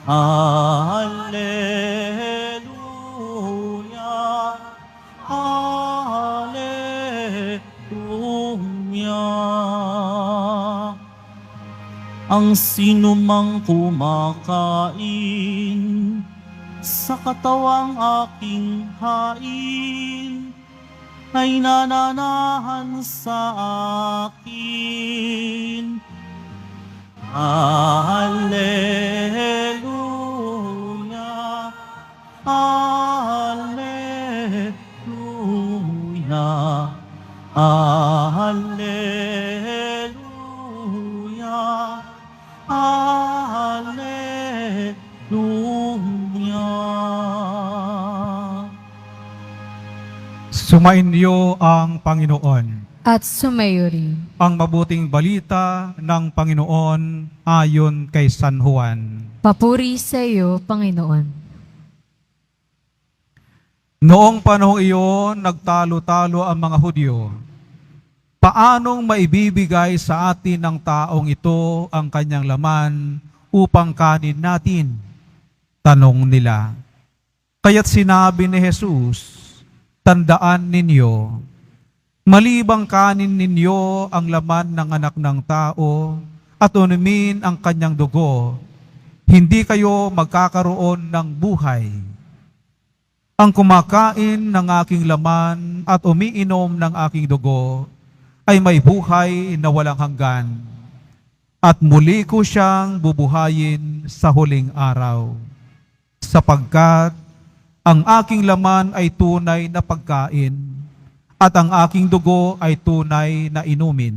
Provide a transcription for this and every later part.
Alleluia, Alleluia. Ang sinumang kumakain sa katawang aking hain ay nananahan sa akin. Alleluia, Alleluia, Alleluia, Alleluia. Sumainyo ang Panginoon. At sumayo rin. Ang mabuting balita ng Panginoon ayon kay San Juan. Papuri sa iyo, Panginoon. Noong panahong iyon, nagtalo-talo ang mga Hudyo. Paanong maibibigay sa atin ng taong ito ang kanyang laman upang kanin natin? Tanong nila. Kaya't sinabi ni Jesus, tandaan ninyo, malibang kanin ninyo ang laman ng anak ng tao at unumin ang kanyang dugo, hindi kayo magkakaroon ng buhay. Ang kumakain ng aking laman at umiinom ng aking dugo ay may buhay na walang hanggan, at muli ko siyang bubuhayin sa huling araw, sapagkat ang aking laman ay tunay na pagkain, at ang aking dugo ay tunay na inumin.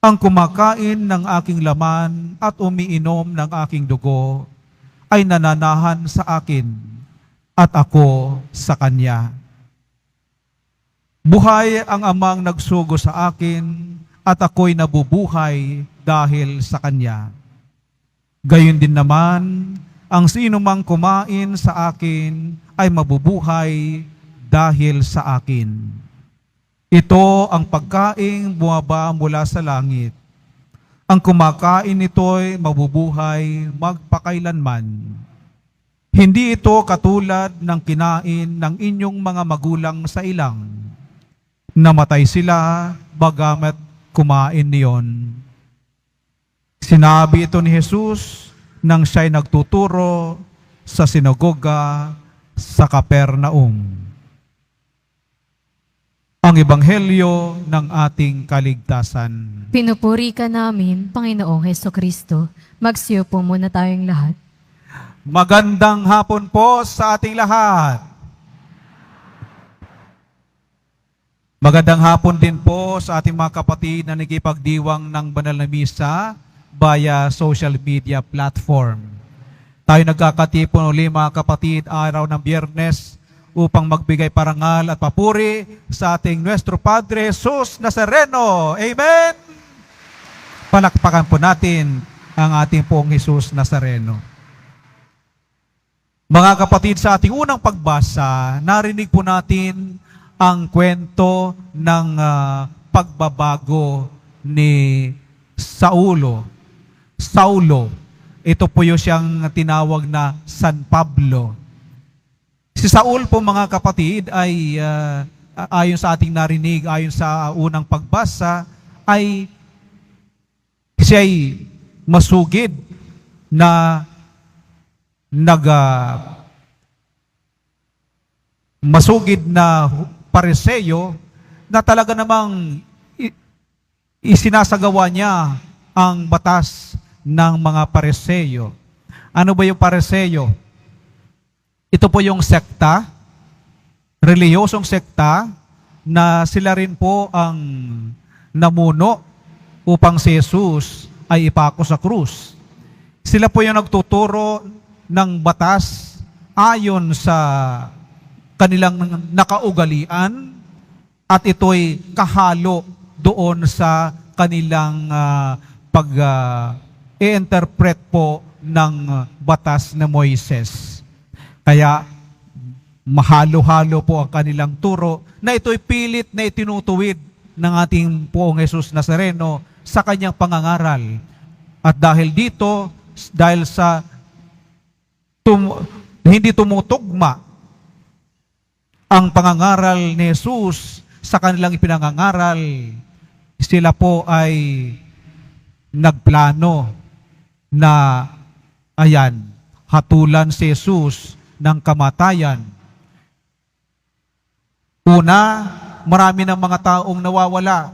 Ang kumakain ng aking laman at umiinom ng aking dugo ay nananahan sa akin, at ako sa kanya. Buhay ang amang nagsugo sa akin, at ako'y nabubuhay dahil sa kanya. Gayon din naman, ang sinumang kumain sa akin ay mabubuhay dahil sa akin. Ito ang pagkaing bumaba mula sa langit. Ang kumakain nito'y mabubuhay magpakailanman. Hindi ito katulad ng kinain ng inyong mga magulang sa ilang. Namatay sila bagamat kumain niyon. Sinabi ito ni Jesus nang siya'y nagtuturo sa sinagoga sa Capernaum. Ang Ebanghelyo ng ating kaligtasan. Pinupuri ka namin, Panginoong Hesukristo. Magsiyo po muna tayong lahat. Magandang hapon po sa ating lahat. Magandang hapon din po sa ating mga kapatid na nagkipagdiwang ng banal na misa via social media platform. Tayo nagkakatipon uli mga kapatid araw ng Biyernes upang magbigay parangal at papuri sa ating Nuestro Padre Jesus Nazareno. Amen! Palakpakan po natin ang ating pong Jesus Nazareno. Mga kapatid, sa ating unang pagbasa, narinig po natin ang kwento ng pagbabago ni Saulo. Ito po yung siyang tinawag na San Pablo. Si Saul po mga kapatid ay ayon sa ating narinig, ayon sa unang pagbasa, ay siya'y masugid na masugid na Pariseo na talaga namang isinasagawa niya ang batas ng mga Pariseo. Ano ba yung Pariseo? Ito po yung sekta, reliyosong sekta, na sila rin po ang namuno upang si Jesus ay ipako sa krus. Sila po yung nagtuturo ng batas ayon sa kanilang nakaugalian, at ito'y kahalo doon sa kanilang pag-i-interpret po ng batas na Moises. Kaya mahalo-halo po ang kanilang turo na ito'y pilit na itinutuwid ng ating Poong Jesus Nazareno sa kanyang pangangaral. At dahil dito, dahil sa hindi tumutugma ang pangangaral ni Jesus sa kanilang ipinangangaral, sila po ay nagplano na hatulan si Jesus ng kamatayan. Una, marami ng mga taong nawawala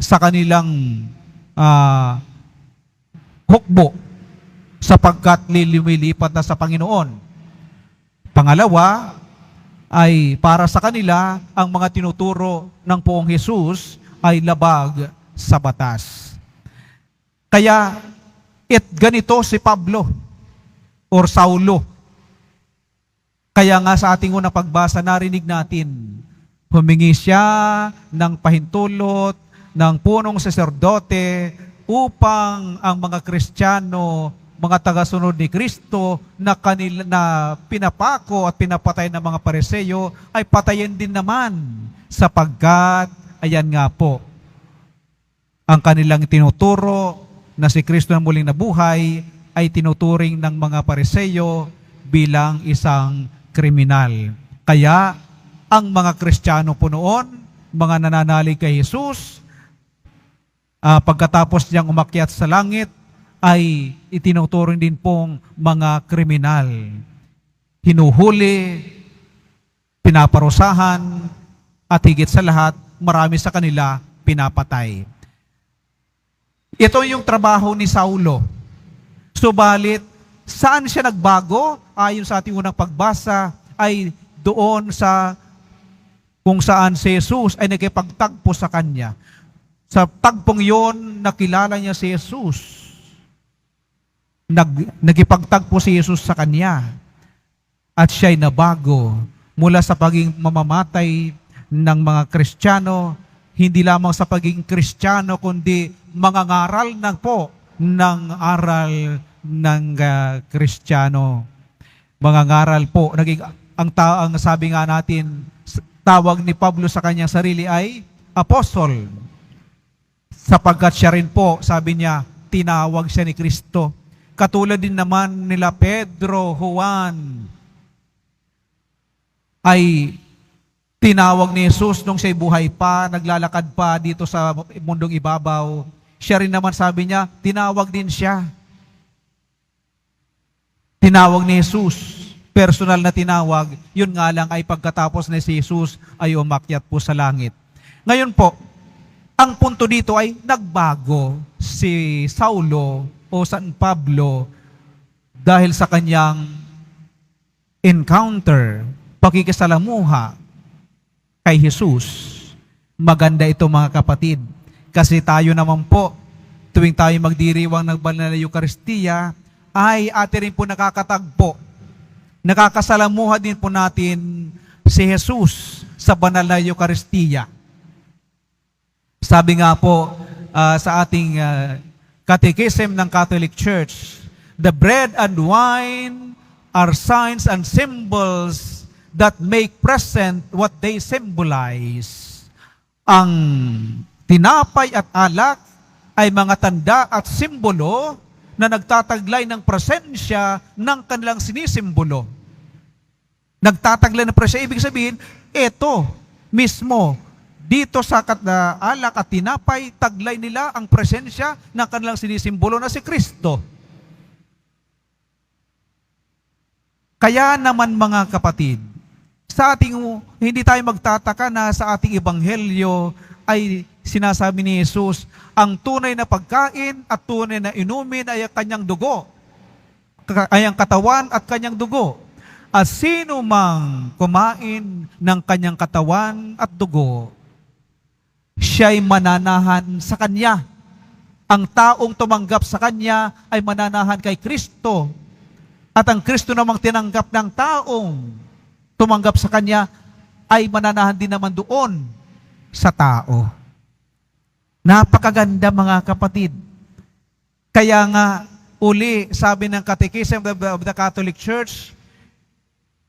sa kanilang hukbo sapagkat lumilipat na sa Panginoon. Pangalawa, ay para sa kanila ang mga tinuturo ng Poong Jesus ay labag sa batas. Kaya ganito si Pablo or Saulo. Kaya nga sa ating unang pagbasa narinig natin, humingi siya ng pahintulot ng punong saserdote upang ang mga Kristiyano, mga tagasunod ni Kristo na pinapako at pinapatay ng mga Pariseo ay patayin din naman sapagkat, ayan nga po, ang kanilang tinuturo na si Kristo na muling nabuhay ay tinuturing ng mga Pariseo bilang isang kriminal. Kaya ang mga Kristiyano po noon, mga nananalig kay Jesus, pagkatapos niyang umakyat sa langit, ay itinuturing din pong mga kriminal. Hinuhuli, pinaparusahan, at higit sa lahat, marami sa kanila pinapatay. Ito yung trabaho ni Saulo. Subalit, saan siya nagbago? Ayon sa ating unang pagbasa, ay doon sa kung saan si Jesus ay nagkipagtagpo sa kanya. Sa tagpong yon, nakilala niya si Jesus. Nagipagtagpo si Jesus sa kanya at siya'y nabago mula sa pagiging mamamatay ng mga Kristiyano, hindi lamang sa pagiging Kristiyano kundi mangangaral na po ng aral ng Kristiyano. Mangangaral po, ang sabi nga natin, tawag ni Pablo sa kanyang sarili ay apostol, sapagkat siya rin po, sabi niya, tinawag siya ni Kristo. Katulad din naman nila Pedro, Juan, ay tinawag ni Jesus nung siya'y buhay pa, naglalakad pa dito sa mundong ibabaw. Siya rin naman, sabi niya, tinawag din siya. Tinawag ni Jesus, personal na tinawag, yun nga lang ay pagkatapos na si Jesus ay umakyat po sa langit. Ngayon po, ang punto dito ay nagbago si Saulo o San Pablo dahil sa kanyang encounter, pakikisalamuha kay Jesus. Maganda ito mga kapatid, kasi tayo naman po, tuwing tayo magdiriwang ng banal na Eucharistia, ay atin rin po nakakatagpo. Nakakasalamuha din po natin si Jesus sa banal na Eucharistia. Sabi nga po sa ating Catechism ng Catholic Church, the bread and wine are signs and symbols that make present what they symbolize. Ang tinapay at alak ay mga tanda at simbolo na nagtataglay ng presensya ng kanilang sinisimbolo. Nagtataglay ng presensya, ibig sabihin, ito mismo, dito sa alak at tinapay, taglay nila ang presensya ng kanilang sinisimbolo na si Kristo. Kaya naman mga kapatid, sa ating, hindi tayo magtataka na sa ating ebanghelyo ay sinasabi ni Jesus, ang tunay na pagkain at tunay na inumin ay ang kanyang dugo, ay ang katawan at kanyang dugo. At sino mang kumain ng kanyang katawan at dugo, siya'y mananahan sa kanya. Ang taong tumanggap sa kanya ay mananahan kay Kristo. At ang Kristo namang tinanggap ng taong tumanggap sa kanya ay mananahan din naman doon sa tao. Napakaganda mga kapatid. Kaya nga, uli, sabi ng Catechism of the Catholic Church,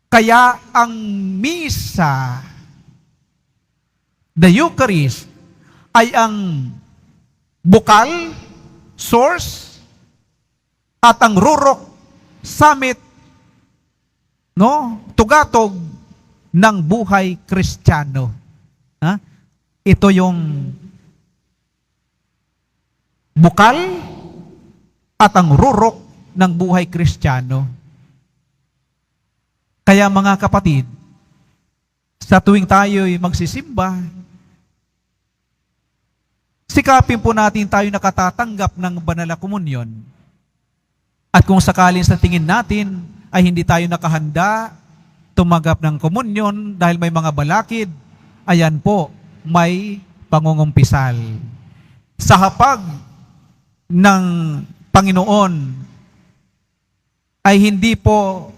kaya ang misa, the Eucharist, ay ang bukal, source, at ang rurok, summit no? Tugatog ng buhay Kristiyano. Ha? Ito yung bukal at ang rurok ng buhay Kristiyano. Kaya mga kapatid, sa tuwing tayo'y magsisimba, sikapin po natin tayo nakatatanggap ng banal na komunyon. At kung sakaling sa tingin natin ay hindi tayo nakahanda tumanggap ng komunyon dahil may mga balakid, ayan po, may pangungumpisal. Sa hapag ng Panginoon ay hindi po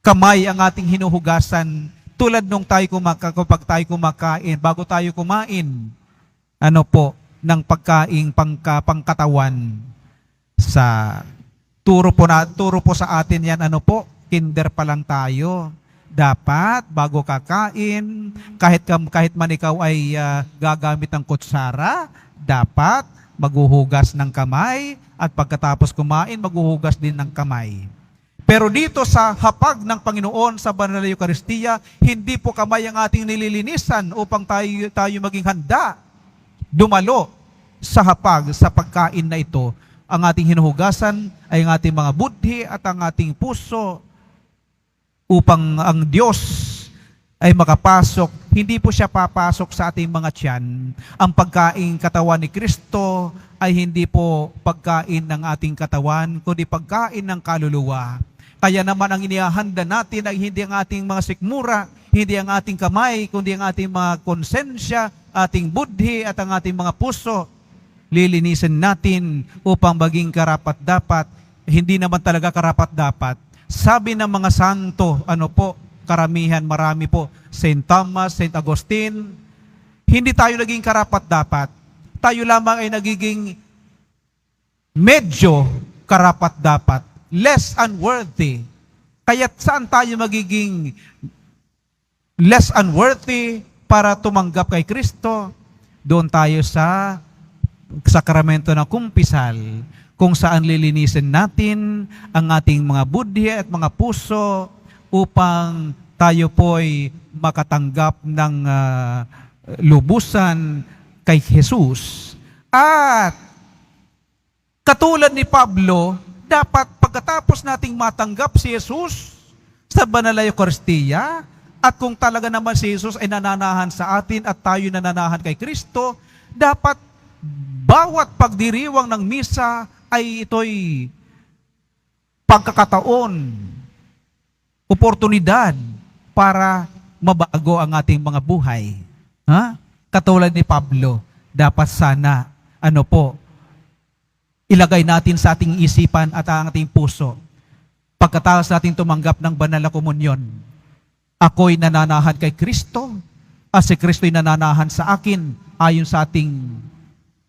kamay ang ating hinuhugasan tulad nung kapag tayo kumakain, bago tayo kumain, ng pagkaing pangkatawan. Sa turo po sa atin yan, kinder pa lang tayo. Dapat bago kakain, kahit man ikaw ay gagamit ng kutsara, dapat maghuhugas ng kamay at pagkatapos kumain, maghuhugas din ng kamay. Pero dito sa hapag ng Panginoon sa banal na Eucharistia, hindi po kamay ang ating nililinisan upang tayo maging handa dumalo sa hapag, sa pagkain na ito. Ang ating hinuhugasan ay ang ating mga budhi at ang ating puso upang ang Diyos ay makapasok. Hindi po siya papasok sa ating mga tiyan. Ang pagkain katawan ni Kristo ay hindi po pagkain ng ating katawan, kundi pagkain ng kaluluwa. Kaya naman ang inihahanda natin ay hindi ang ating mga sikmura, hindi ang ating kamay, kundi ang ating mga konsensya, ating budhi at ang ating mga puso. Lilinisin natin upang maging karapat-dapat. Hindi naman talaga karapat-dapat. Sabi ng mga santo, karamihan, marami po, St. Thomas, St. Augustine, hindi tayo naging karapat-dapat. Tayo lamang ay nagiging medyo karapat-dapat. Less unworthy. Kaya saan tayo magiging less unworthy para tumanggap kay Kristo? Doon tayo sa sakramento ng kumpisal, kung saan lilinisin natin ang ating mga budhi at mga puso upang tayo po'y makatanggap ng lubusan kay Jesus. At katulad ni Pablo, dapat pagkatapos nating matanggap si Jesus sa banal na Eucharistia, at kung talaga naman si Jesus ay nananahan sa atin at tayo nananahan kay Kristo, dapat bawat pagdiriwang ng misa ay ito'y pagkakataon, oportunidad para mabago ang ating mga buhay. Katulad ni Pablo, dapat sana, ilagay natin sa ating isipan at ang ating puso. Pagkatapos natin tumanggap ng banal na komunyon, ako'y nananahan kay Kristo, at si Kristo'y nananahan sa akin, ayon sa ating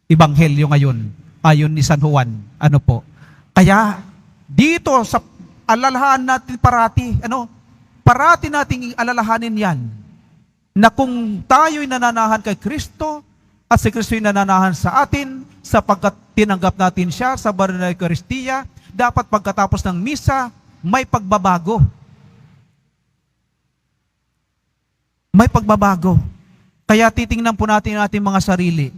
Ebanghelyo ngayon, ayon ni San Juan. Kaya, dito sa alalahan natin parati nating alalahanin yan, na kung tayo'y nananahan kay Kristo, at si Kristo'y nananahan sa atin, sapagkat tinanggap natin siya sa banal na Eucharistia, dapat pagkatapos ng misa, may pagbabago. May pagbabago. Kaya titingnan po natin ang ating mga sarili.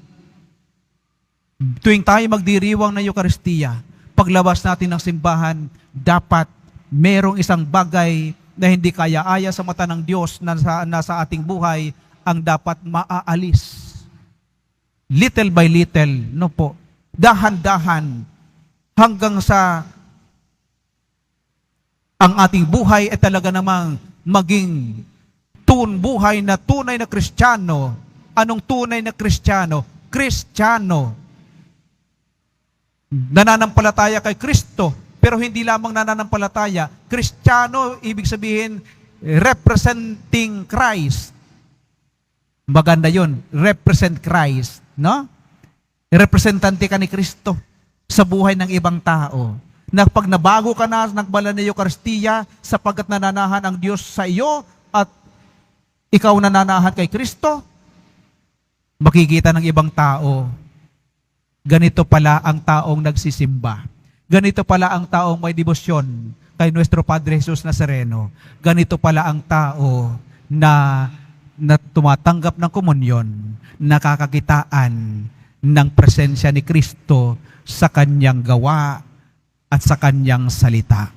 Tuwing tayo magdiriwang ng Eucharistia, paglabas natin ng simbahan, dapat merong isang bagay na hindi kaya-aya sa mata ng Diyos na nasa ating buhay, ang dapat maaalis. Little by little, dahan-dahan, hanggang sa ang ating buhay ay talaga namang maging buhay na tunay na Kristiyano. Anong tunay na Kristiyano? Kristiyano. Nananampalataya kay Kristo, pero hindi lamang nananampalataya. Kristiyano, ibig sabihin, representing Christ. Maganda yun, represent Christ. Representante ka ni Kristo sa buhay ng ibang tao. Na pag nabago ka na ng banal na Eucharistia, sapagkat nananahan ang Diyos sa iyo at ikaw nananahan kay Kristo, makikita ng ibang tao, ganito pala ang taong nagsisimba. Ganito pala ang taong may debosyon. kay Nuestro Padre Jesus Nazareno. Ganito pala ang tao na tumatanggap ng komunyon, nakakakitaan ng presensya ni Kristo sa kanyang gawa at sa kanyang salita.